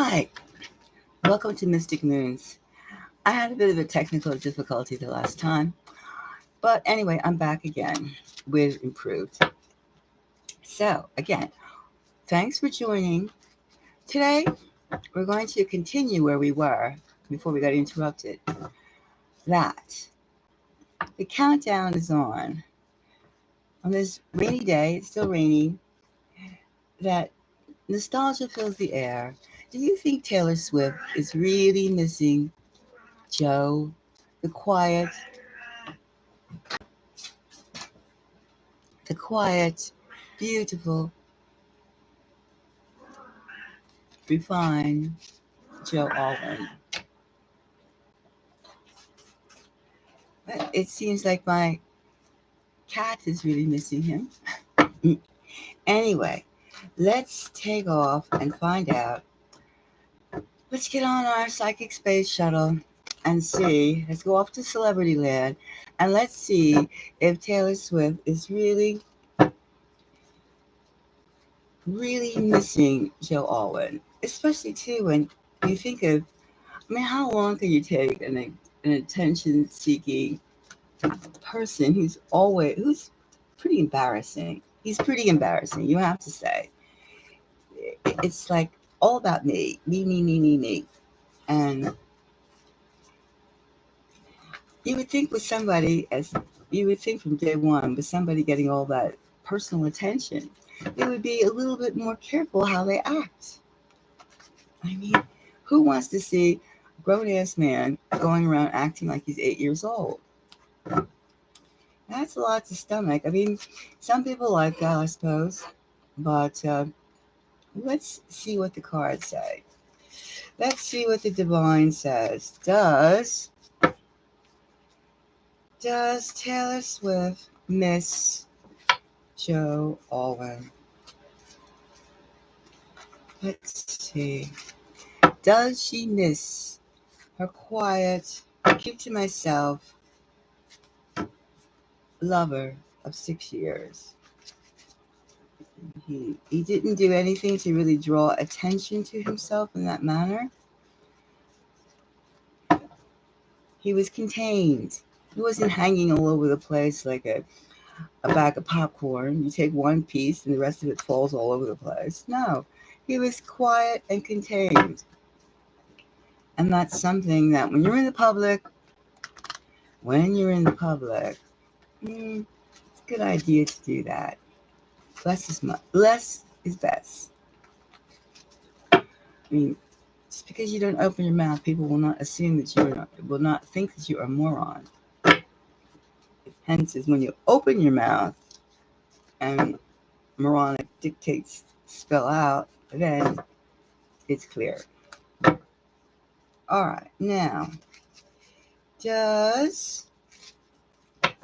Hi, welcome to Mystic Moons. I had a bit of a technical difficulty the last time, but anyway, I'm back again with improved. So, again, thanks for joining. Today, we're going to continue where we were before we got interrupted. That the countdown is on this rainy day, it's still rainy, that nostalgia fills the air. Do you think Taylor Swift is really missing Joe, the quiet, beautiful, refined Joe Alwyn? But it seems like my cat is really missing him. Anyway, let's take off and find out. Let's get on our psychic space shuttle and see. Let's go off to Celebrity Land and let's see if Taylor Swift is really missing Joe Alwyn. Especially too when you think of, how long can you take an attention-seeking person who's pretty embarrassing? He's pretty embarrassing, you have to say. It's like all about me, me, me, me, me, me. And you would think with somebody, as you would think from day one, with somebody getting all that personal attention, they would be a little bit more careful how they act. I mean, who wants to see a grown-ass man going around acting like he's 8 years old? That's a lot to stomach. I mean, some people like that, I suppose. But let's see what the cards say. Let's see what the divine says. Does Taylor Swift miss Joe Alwyn? Let's see. Does she miss her quiet, keep to myself lover of 6 years? He didn't do anything to really draw attention to himself in that manner. He was contained. He wasn't hanging all over the place like a bag of popcorn. You take one piece and the rest of it falls all over the place. No, he was quiet and contained. And that's something that when you're in the public, it's a good idea to do that. Less is best. I mean, just because you don't open your mouth, people will not assume that will not think that you are a moron. Hence, is when you open your mouth and moronic dictates spell out, then it's clear. All right, now,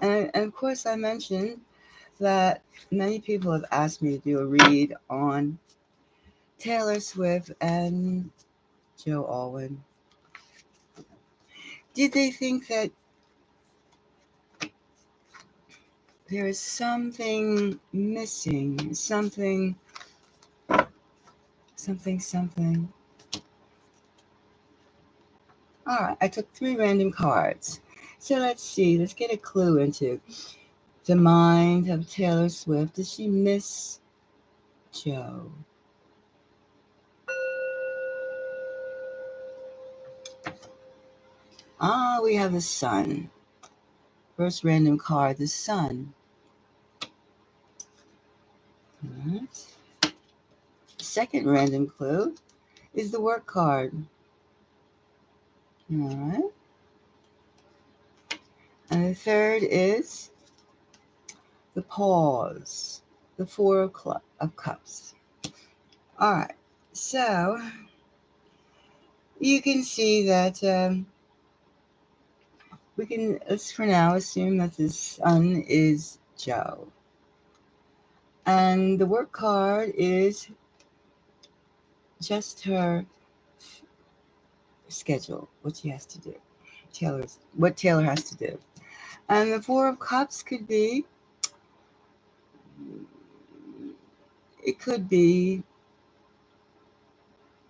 and of course I mentioned that many people have asked me to do a read on Taylor Swift and Joe Alwyn. Did they think that there is something missing, something? All right, I took 3 random cards. So let's see, let's get a clue into the mind of Taylor Swift. Does she miss Joe? We have the sun. First random card, the sun. All right. Second random clue is the work card. All right. And the third is the pause, the 4 of cups. All right. So you can see that let's for now assume that the sun is Joe. And the work card is just her schedule, what she has to do. What Taylor has to do. And the 4 of cups could be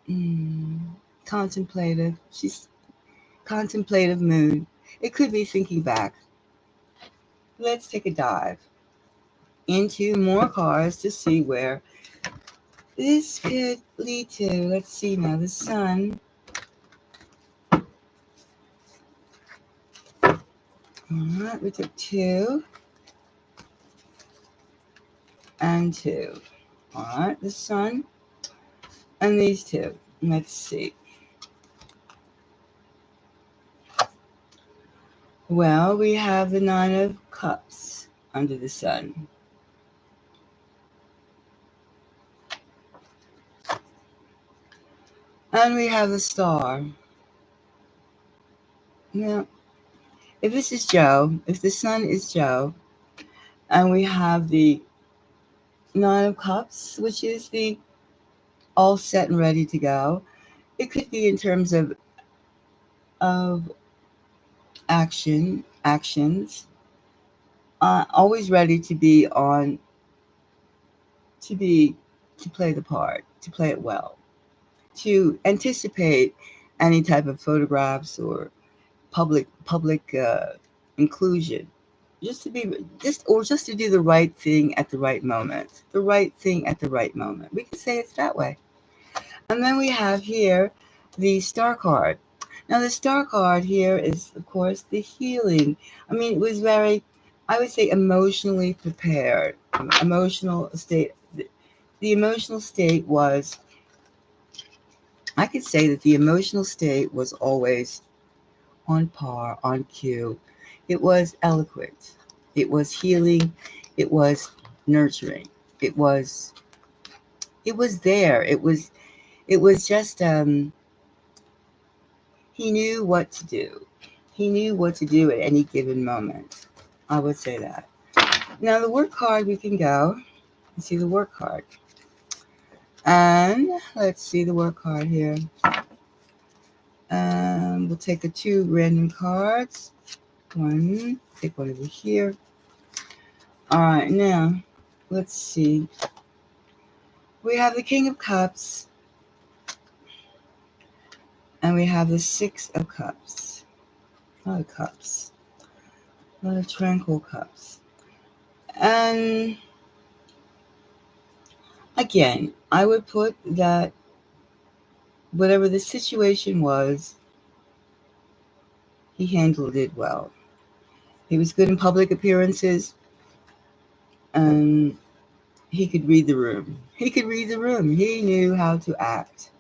mm, contemplative. She's contemplative mood. It could be thinking back. Let's take a dive into more cards to see where this could lead to. Let's see now. The sun. All right, we took 2 and 2. All right, the sun and these 2. Let's see. Well, we have the 9 of Cups under the sun. And we have the Star. Now, if this is Joe, if the sun is Joe, and we have the 9 of Cups, which is the all set and ready to go, it could be in terms of actions, always ready to be on, to be, to play the part, to play it well, to anticipate any type of photographs or public inclusion, just to be just to do the right thing at the right moment, the right thing at the right moment. We can say it's that way. And then we have here the Star card. Now the Star card here is, of course, the healing. I mean, it was very, I would say, emotionally prepared. Emotional state. The emotional state was, I could say that the emotional state was always on par, on cue. It was eloquent. It was healing. It was nurturing. It was there. It was just he knew what to do. He knew what to do at any given moment. I would say that. Now the work card, we can go and see the work card. And let's see the work card here. We'll take the 2 random cards. Take one over here. All right, now let's see. We have the King of Cups, and we have the 6 of Cups. A lot of cups. A lot of tranquil cups. And again, I would put that whatever the situation was, he handled it well. He was good in public appearances, and he could read the room. He could read the room. He knew how to act.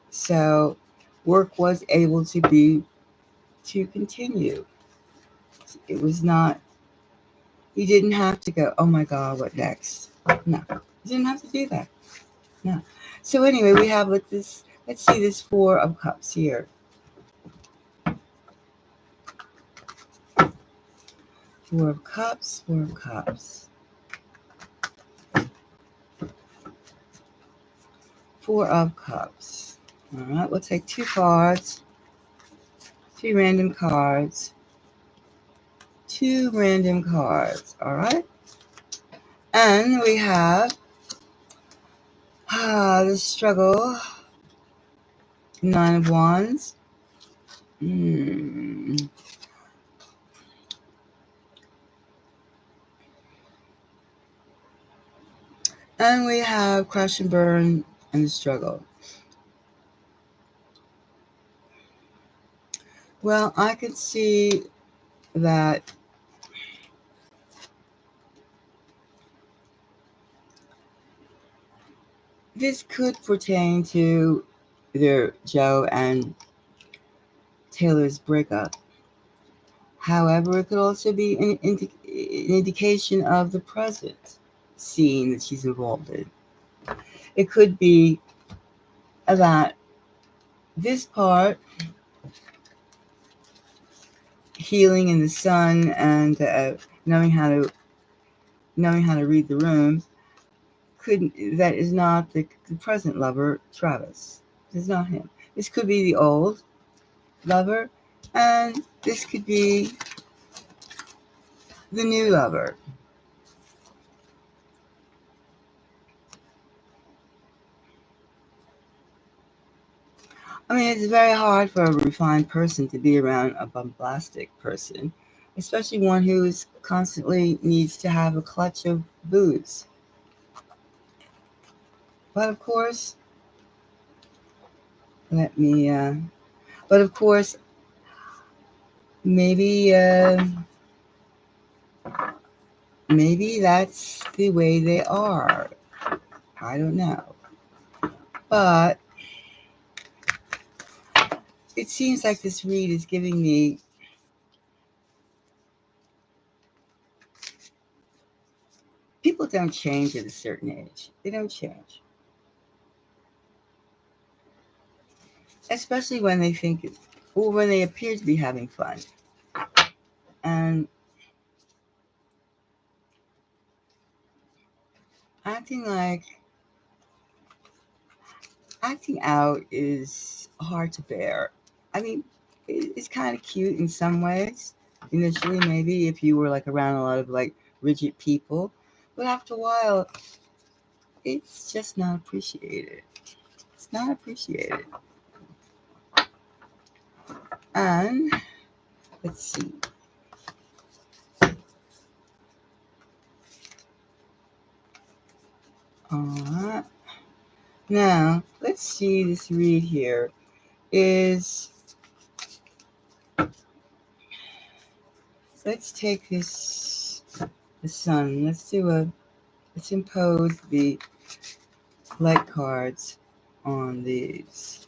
So work was able to continue. It was not, he didn't have to go, oh my God, what next? No, he didn't have to do that. No. So anyway, we have let's see this 4 of Cups here. 4 of Cups, 4 of Cups. 4 of Cups. All right, we'll take 2 cards, 2 random cards, 2 random cards. All right, and we have the struggle, 9 of Wands. And we have Crash and Burn and the struggle. Well, I can see that this could pertain to either Joe and Taylor's breakup. However, it could also be an indication of the present scene that she's involved in. It could be that this part, healing in the sun and knowing how to read the room, that is not the present lover, Travis. This is not him. This could be the old lover, and this could be the new lover. I mean, it's very hard for a refined person to be around a bombastic person, especially one who constantly needs to have a clutch of booze. But of course, let me. But of course, maybe maybe that's the way they are. I don't know. But it seems like this read is giving me people don't change at a certain age. They don't change. Especially when they think or when they appear to be having fun. And acting like acting out is hard to bear. I mean, it's kind of cute in some ways. Initially, maybe if you were like around a lot of like rigid people, but after a while, it's just not appreciated. It's not appreciated. And let's see. Alright. Now, let's see this read here. Is let's take the sun. Let's impose the light cards on these.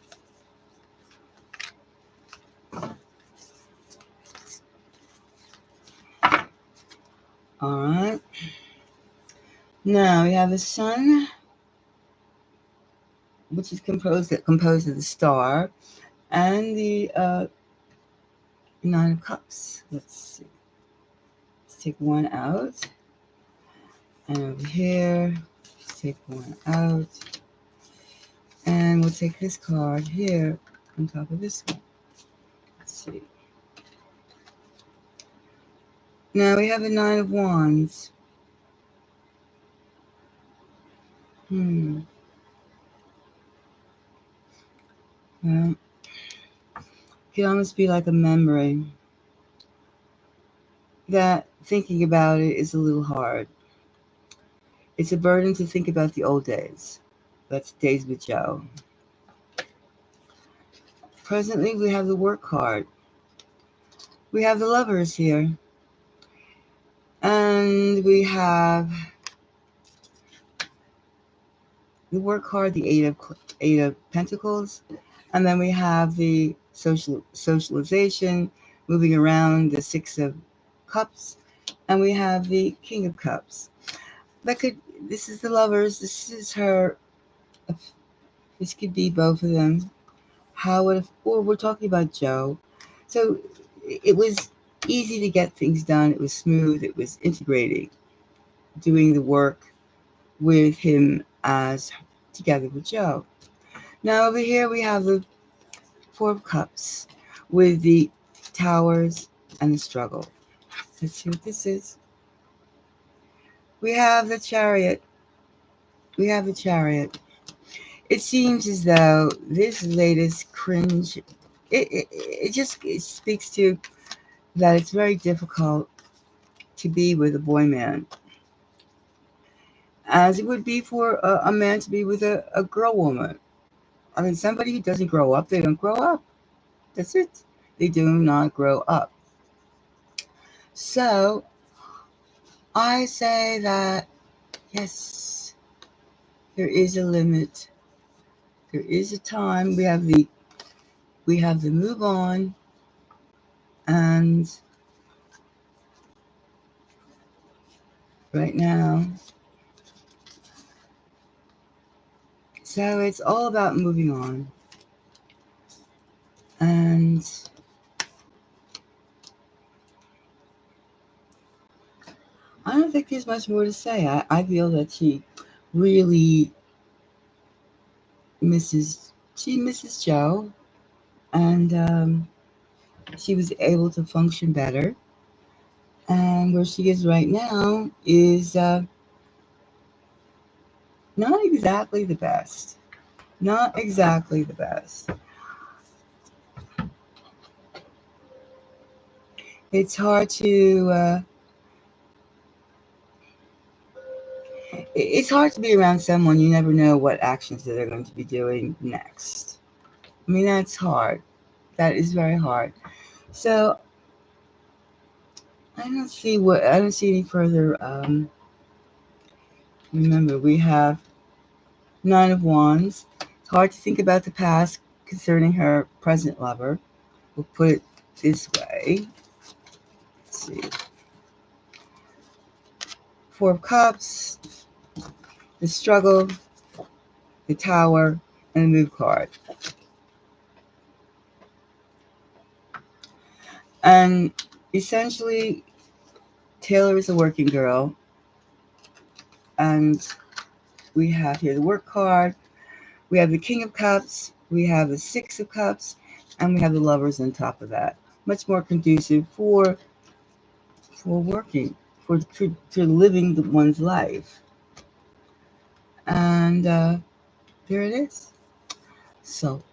Alright. Now we have the sun, which is composed of the star, and the nine of cups. Let's see. Let's take one out. And over here, let's take one out. And we'll take this card here on top of this one. Let's see. Now we have a nine of wands. Well, it could almost be like a memory that thinking about it is a little hard. It's a burden to think about the old days. That's Days with Joe. Presently, we have the work card. We have the lovers here. And we have the work card, the eight of pentacles. And then we have the socialization, moving around, the six of cups. And we have the king of cups. This is the lovers. This is her. This could be both of them. Or we're talking about Joe. So it was easy to get things done. It was smooth. It was integrating, doing the work with him as together with Joe. Now over here we have the four of cups with the towers and the struggle. Let's see what this is. We have the chariot. We have the chariot. It seems as though this latest cringe, it speaks to that it's very difficult to be with a boy man, as it would be for a man to be with a girl woman. I mean, somebody who doesn't grow up, they don't grow up. That's it. They do not grow up. So I say that, yes, there is a limit. There is a time. We have the move on, and right now, so it's all about moving on. And I don't think there's much more to say. I feel that she really misses Joe, and she was able to function better. And where she is right now is not exactly the best. Not exactly the best. It's hard to it's hard to be around someone you never know what actions that they're going to be doing next. I mean, that's hard. That is very hard. So I don't see any further. Remember, we have Nine of Wands. It's hard to think about the past concerning her present lover. We'll put it this way. Let's see. Four of Cups, the struggle, the Tower, and the Move card. And essentially, Taylor is a working girl. And we have here the work card. We have the King of Cups. We have the Six of Cups. And we have the Lovers on top of that. Much more conducive for working, for living one's life. And there it is. So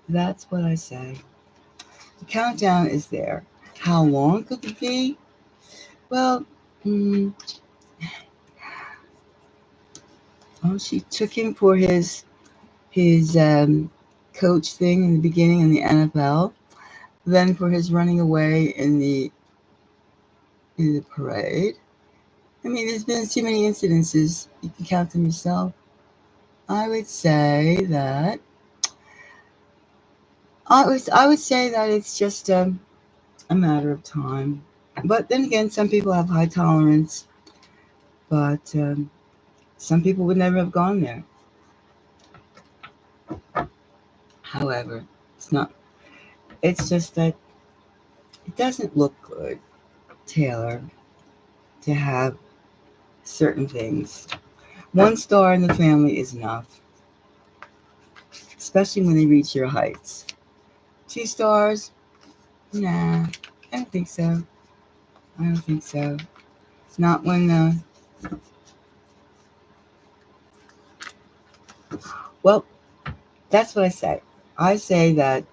that's what I say. The countdown is there. How long could it be? Well, she took him for his coach thing in the beginning in the NFL, then for his running away in the parade. I mean, there's been too many incidences. You can count them yourself. I would say that it's just a matter of time. But then again, some people have high tolerance, but some people would never have gone there. However, it's not. It's just that it doesn't look good, Taylor, to have certain things. One star in the family is enough, especially when they reach your heights. 2 stars, nah, I don't think so. I don't think so. Not when. Well, that's what I say. I say that,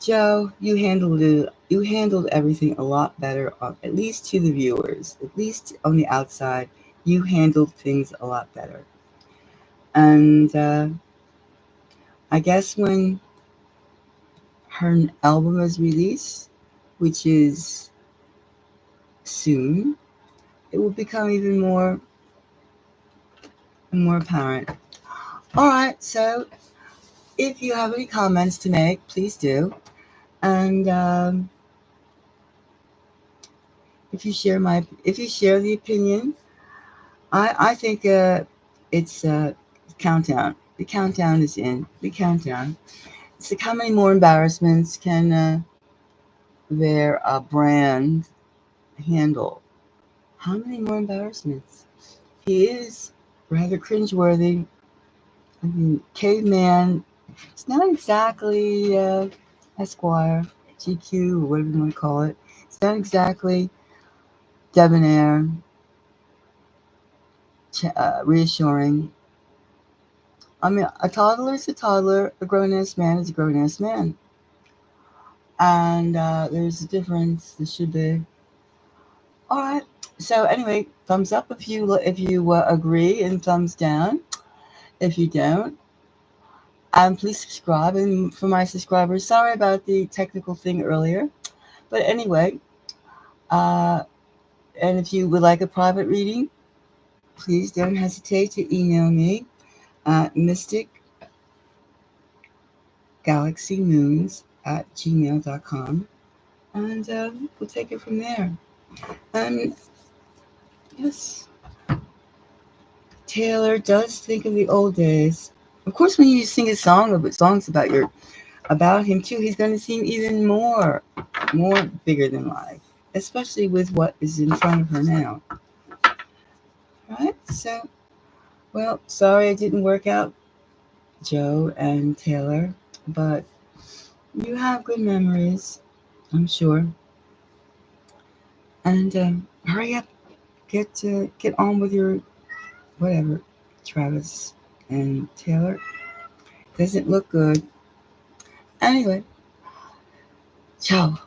Joe, you handled it. You handled everything a lot better, at least to the viewers. At least on the outside, you handled things a lot better. And I guess when her album is released, which is soon, it will become even more apparent. All right, so if you have any comments to make, please do. And if you share the opinion, I think it's countdown. The countdown is in. The countdown. It's like how many more embarrassments can their brand handle? How many more embarrassments? He is rather cringeworthy. I mean, caveman. It's not exactly Esquire, GQ, or whatever you want to call it. It's not exactly debonair, reassuring. I mean, a toddler is a toddler. A grown-ass man is a grown-ass man. And there's a difference. There should be. All right. So anyway, thumbs up if you agree, and thumbs down if you don't. And please subscribe. And for my subscribers, sorry about the technical thing earlier. But anyway, and if you would like a private reading, please don't hesitate to email me at mysticgalaxymoons@gmail.com. And we'll take it from there. And yes, Taylor does think of the old days. Of course, when you sing songs about him too, he's going to seem even more bigger than life, especially with what is in front of her now. Right? So, well, sorry it didn't work out, Joe and Taylor, but you have good memories, I'm sure. And hurry up, get on with your whatever, Travis and Taylor. Doesn't look good. Anyway, ciao.